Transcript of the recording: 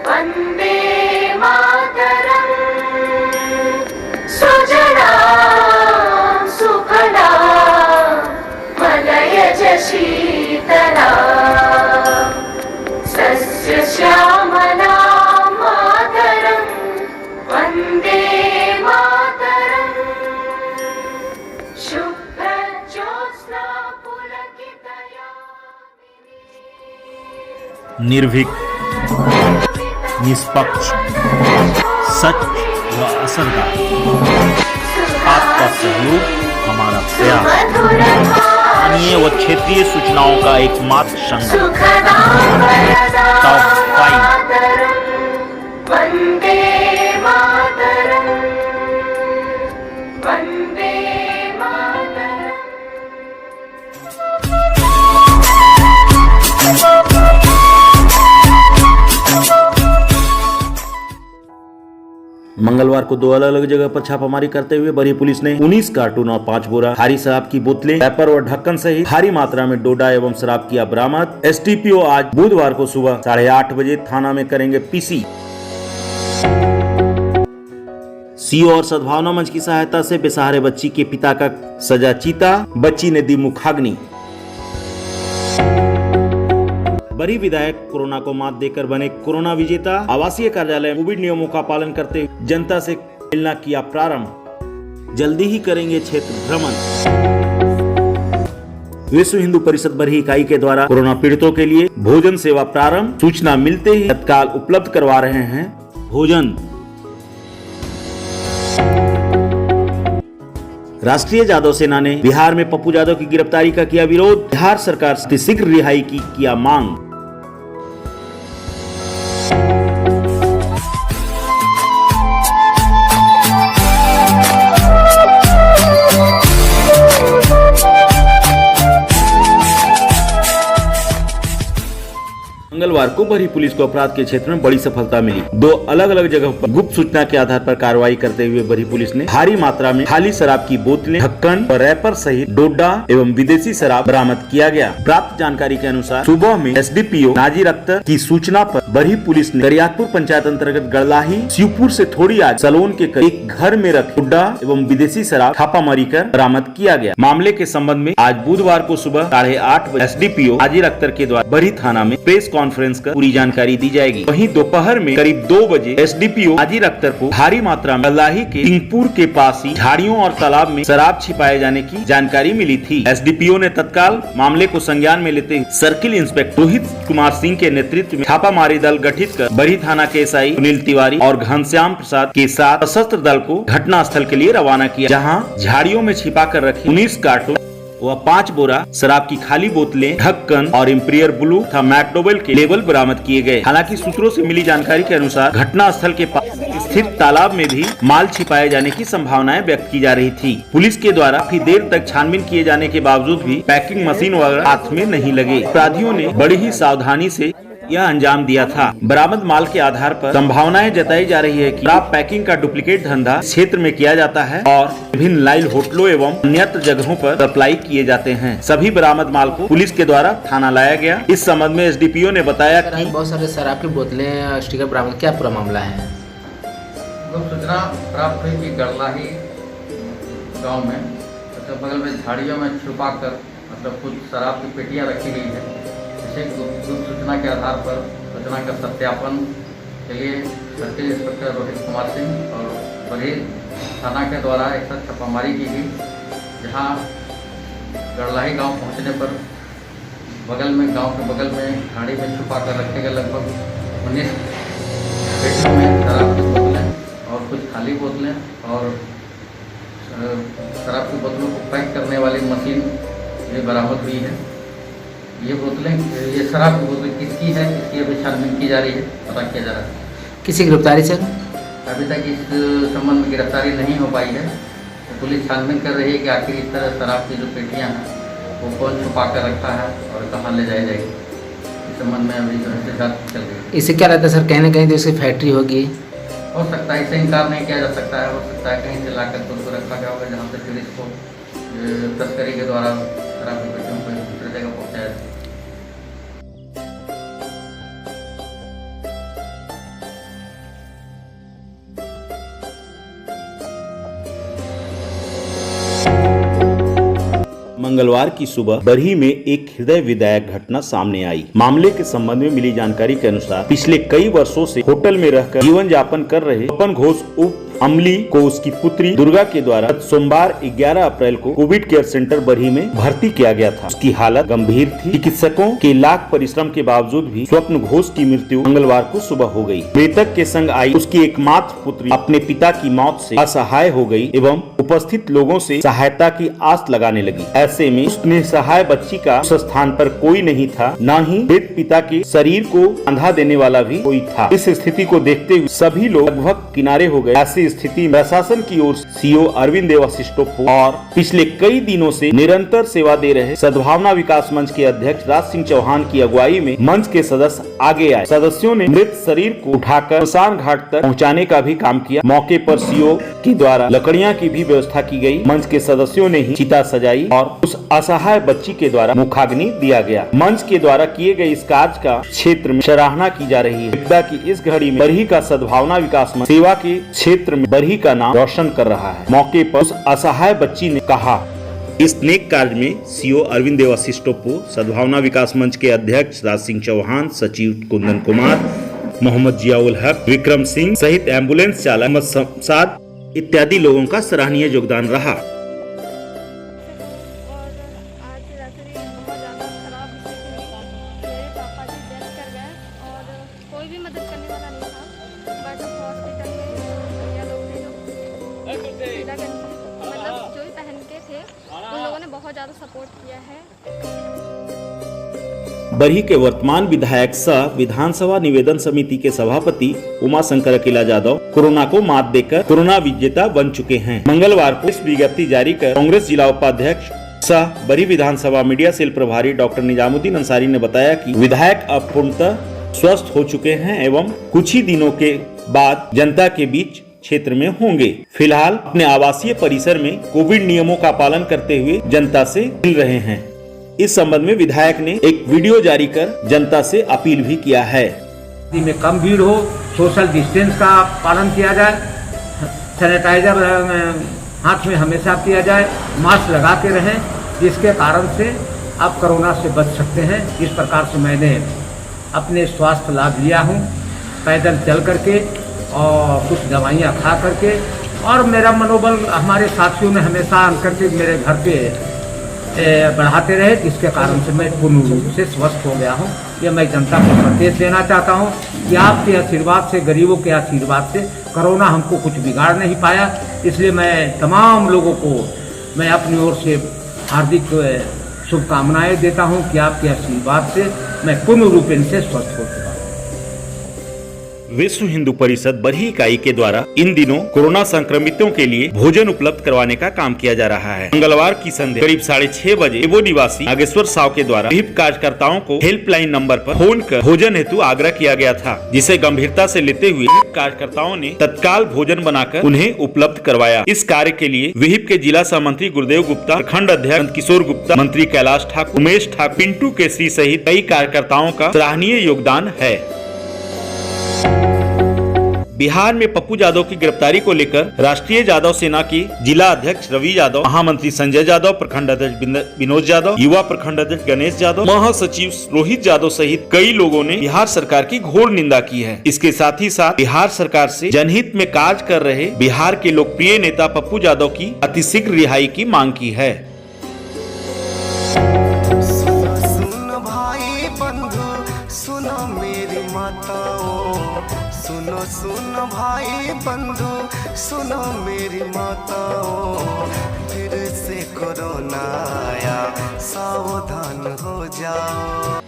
वन्दे मातरम् सुजलां सुफलां मलयज शीतलां सस्यश्यामलां मातरं वन्दे मातरम् शुभ्रज्योत्स्ना पुलकितयामिनी। निर्भीक, निष्पक्ष, सच व असरदार, आपका सहयोग हमारा प्रयास। स्थानीय व क्षेत्रीय सूचनाओं का एकमात्र संगम टॉप 5। वन्दे मातरम् वन्दे मातरम्। मंगलवार को 2 अलग-अलग जगह पर छापामारी करते हुए बरही पुलिस ने 19 कार्टून और 5 बोरा खारी शराब की बोतलें, रैपर और ढक्कन सहित भारी मात्रा में डोडा एवं शराब किया बरामद। एसडीपीओ आज बुधवार को सुबह 8:30 बजे थाना में करेंगे पीसी। सीओ और सद्भावना मंच की सहायता से बेसहारे बच्ची के पिता का सजा चीता, बच्ची ने दी मुखाग्नि। बरही विधायक कोरोना को मात देकर बने कोरोना विजेता। आवासीय कार्यालय कोविड नियमों का पालन करते हुए जनता से मिलना किया प्रारंभ। जल्दी ही करेंगे क्षेत्र भ्रमण। विश्व हिंदू परिषद बरही इकाई के द्वारा कोरोना पीड़ितों के लिए भोजन सेवा प्रारंभ। सूचना मिलते ही तत्काल उपलब्ध करवा रहे हैं भोजन। राष्ट्रीय जादव सेना ने बिहार में पप्पू यादव की गिरफ्तारी का किया विरोध। बिहार सरकार से शीघ्र रिहाई की किया मांग। मंगलवार को बरही पुलिस को अपराध के क्षेत्र में बड़ी सफलता मिली। 2 अलग-अलग जगहों पर गुप्त सूचना के आधार पर कार्रवाई करते हुए बरही पुलिस ने भारी मात्रा में खाली शराब की बोतलें, ढक्कन और रैपर सहित डोडा एवं विदेशी शराब बरामद किया गया। प्राप्त जानकारी के अनुसार सुबह में एसडीपीओ नाजिर अख्तर की सूचना पर बरही पुलिस ने करियातपुर पंचायत अंतर्गत गड़लाही शिवपुर से थोड़ी आगे सलोन के करीब एक घर में रखे डोडा एवं विदेशी शराब छापामारी कर बरामद किया गया। मामले के संबंध में आज बुधवार को सुबह 8:30 बजे एसडीपीओ नाजिर अख्तर के द्वारा बरही थाना में प्रेस कॉन्फ्रेंस कर पूरी जानकारी दी जाएगी। वहीं दोपहर में करीब 2 बजे एसडीपीओ नाजिर अख्तर को भारी मात्रा में गड़लाही के सिंहपुर के पास ही झाड़ियों और तालाब में शराब छिपाए जाने की जानकारी मिली थी। एसडीपीओ ने तत्काल मामले को संज्ञान में लेते हुए सर्किल इंस्पेक्टर रोहित कुमार सिंह के नेतृत्व में छापामारी दल गठित कर बरही थाना के एसआई सुनील तिवारी और घनश्याम प्रसाद के साथ सशस्त्र दल को घटना स्थल के लिए रवाना किया, जहां झाड़ियों में छिपा कर रखी 19 कार्टून व 5 बोरा शराब की खाली बोतलें, ढक्कन और इम्पीरियल ब्लू तथा मैकडोवेल के लेबल बरामद किए गए। हालांकि सूत्रों से मिली जानकारी के अनुसार घटना स्थल के पास स्थित तालाब में भी माल छिपाए जाने की संभावनाएं व्यक्त की जा रही थी। पुलिस के द्वारा काफी देर तक छानबीन किए जाने के बावजूद भी पैकिंग मशीन वगैरह हाथ में नहीं लगे। अपराधियों ने बड़ी ही सावधानी से यह अंजाम दिया था। बरामद माल के आधार पर संभावनाएं जताई जा रही है कि शराब पैकिंग का डुप्लीकेट धंधा क्षेत्र में किया जाता है और विभिन्न लाइल होटलों एवं अन्यत्र जगहों पर सप्लाई किए जाते हैं। सभी बरामद माल को पुलिस के द्वारा थाना लाया गया। इस संबंध में एसडीपीओ ने बताया कि बहुत सारे शराब की बोतलें स्टिकर बरामद, क्या पूरा मामला है? सूचना प्राप्त हुई कि गड़लाही गाँव में बगल में झाड़ियों में छुपा कर कुछ शराब की पेटियाँ रखी गई है। गुप्त सूचना के आधार पर सूचना का सत्यापन के लिए सर्किल इंस्पेक्टर रोहित कुमार सिंह और बरही थाना के द्वारा एक साथ छापामारी की गई, जहां गड़लाही गांव पहुंचने पर गांव के बगल में झाड़ी में छुपा कर रखे गए लगभग 19 पेटियों में शराब की बोतलें और कुछ खाली बोतलें और शराब की बोतलों को पैक करने वाली मशीन ये बरामद हुई है। ये शराब की बोतलें किसकी है, इसकी अभी छानबीन की जा रही है, पता किया जा रहा है। किसी गिरफ्तारी सर? अभी तक इस संबंध में गिरफ्तारी नहीं हो पाई है। तो पुलिस छानबीन कर रही है कि आखिर इस तरह शराब की जो पेटियां हैं वो कौन छुपा कर रखा है और कहाँ ले जाई जाएगी। इस संबंध में अभी जांच चल रही है। इससे क्या लगता है सर, कहीं ना कहीं तो इसकी फैक्ट्री होगी? हो सकता है, इसे इनकार नहीं किया जा सकता है। हो सकता है कहीं से ला कर उसको रखा गया होगा, जहाँ से फिर इसको तस्करी के द्वारा शराब की पेटियों को दूसरी जगह पहुँचाया जाए। मंगलवार की सुबह बरही में एक हृदय विदायक घटना सामने आई। मामले के संबंध में मिली जानकारी के अनुसार पिछले कई वर्षों से होटल में रहकर जीवन यापन कर रहे स्वपन घोष उप अमली को उसकी पुत्री दुर्गा के द्वारा सोमवार 11 अप्रैल को कोविड केयर सेंटर बरही में भर्ती किया गया था। उसकी हालत गंभीर थी। चिकित्सकों के लाख परिश्रम के बावजूद भी स्वप्न घोष की मृत्यु मंगलवार को सुबह हो गई। मृतक के संग आई उसकी एकमात्र पुत्री अपने पिता की मौत से असहाय हो गई एवं उपस्थित लोगों से सहायता की आस लगाने लगी। ऐसे में उस निसहाय बच्ची का उस स्थान पर कोई नहीं था, न ही मृत पिता के शरीर को अंधा देने वाला भी कोई था। इस स्थिति को देखते हुए सभी लोग लगभग किनारे हो गए। ऐसी स्थिति में प्रशासन की ओर सीओ अरविंद देवाशिष्टोपो और पिछले कई दिनों से निरंतर सेवा दे रहे सद्भावना विकास मंच के अध्यक्ष राज सिंह चौहान की अगुवाई में मंच के सदस्य आगे आए। सदस्यों ने मृत शरीर को उठाकर शमशान घाट तक पहुंचाने का भी काम किया। मौके पर सीओ के द्वारा लकड़ियां की भी व्यवस्था की गई। मंच के सदस्यों ने ही चिता सजाई और उस असहाय बच्ची के द्वारा मुखाग्नि दिया गया। मंच के द्वारा किए गए इस कार्य का क्षेत्र में सराहना की जा रही है। विपदा की इस घड़ी में बरही का सद्भावना विकास मंच सेवा के क्षेत्र में बरही का नाम रोशन कर रहा है। मौके पर उस असहाय बच्ची ने कहा, इस नेक कार्य में सीओ अरविंद देवाशिष्टोपो, सद्भावना विकास मंच के अध्यक्ष राज सिंह चौहान, सचिव कुंदन कुमार, मोहम्मद जियाउल हक, विक्रम सिंह सहित एम्बुलेंस चालक मोहम्मद शमसाद इत्यादि लोगों का सराहनीय योगदान रहा। कोई भी मदद करने वाला नहीं था, बट हॉस्पिटल में भैया लोग ने जो पीला गंजी मतलब जो भी पहन के थे उन लोगों ने बहुत ज़्यादा सपोर्ट किया है। बरही के वर्तमान विधायक सह विधानसभा निवेदन समिति के सभापति उमाशंकर अकेला यादव कोरोना को मात देकर कोरोना विजेता बन चुके हैं। मंगलवार को इस विज्ञप्ति जारी कर कांग्रेस जिला उपाध्यक्ष सह बरही विधानसभा मीडिया सेल प्रभारी डॉक्टर निजामुद्दीन अंसारी ने बताया कि विधायक अब पूर्णतः स्वस्थ हो चुके हैं एवं कुछ ही दिनों के बाद जनता के बीच क्षेत्र में होंगे। फिलहाल अपने आवासीय परिसर में कोविड नियमों का पालन करते हुए जनता से मिल रहे हैं। इस संबंध में विधायक ने एक वीडियो जारी कर जनता से अपील भी किया है। में कम भीड़ हो, सोशल डिस्टेंस का पालन किया जाए, सैनिटाइजर हाथ में हमेशा किया जाए, मास्क लगा के रहें, जिसके कारण से आप कोरोना से बच सकते हैं। इस प्रकार से मैंने अपने स्वास्थ्य लाभ लिया हूँ, पैदल चल करके और कुछ दवाइयाँ खा करके, और मेरा मनोबल हमारे साथियों ने हमेशा आकर के मेरे घर पे बढ़ाते रहे, जिसके कारण से मैं पूर्ण रूप से स्वस्थ हो गया हूँ। ये मैं जनता को संदेश देना चाहता हूँ कि आपके आशीर्वाद से, गरीबों के आशीर्वाद से कोरोना हमको कुछ बिगाड़ नहीं पाया। इसलिए मैं तमाम लोगों को मैं अपनी ओर से हार्दिक शुभकामनाएं देता हूं कि आपके आशीर्वाद से मैं पूर्ण रूप से स्वस्थ हो चुका हूं। विश्व हिंदू परिषद बरही इकाई के द्वारा इन दिनों कोरोना संक्रमितों के लिए भोजन उपलब्ध करवाने का काम किया जा रहा है। मंगलवार की संध्या करीब 6:30 बजे वो निवासी नागेश्वर साव के द्वारा विहिप कार्यकर्ताओं को हेल्पलाइन नंबर पर फोन कर भोजन हेतु आग्रह किया गया था, जिसे गंभीरता से लेते हुए विहिप कार्यकर्ताओं ने तत्काल भोजन बनाकर उन्हें उपलब्ध करवाया। इस कार्य के लिए विहिप के जिला सहमंत्री गुरुदेव गुप्ता, प्रखंड अध्यक्ष किशोर गुप्ता, मंत्री कैलाश ठाकुर, उमेश ठाकुर, पिंटू केसरी सहित कई कार्यकर्ताओं का सराहनीय योगदान है। बिहार में पप्पू यादव की गिरफ्तारी को लेकर राष्ट्रीय यादव सेना के जिला अध्यक्ष रवि यादव, महामंत्री संजय यादव, प्रखंड अध्यक्ष विनोद यादव, युवा प्रखंड अध्यक्ष गणेश यादव, महासचिव रोहित यादव सहित कई लोगों ने बिहार सरकार की घोर निंदा की है। इसके साथ ही साथ बिहार सरकार से जनहित में कार्य कर रहे बिहार के लोकप्रिय नेता पप्पू यादव की अतिशीघ्र रिहाई की मांग की है। सुनो भाई बंधु, सुनो मेरी माताओं, सुनो भाई बंधु, सुनो मेरी माताओं, फिर से कोरोना आया, सावधान हो जाओ।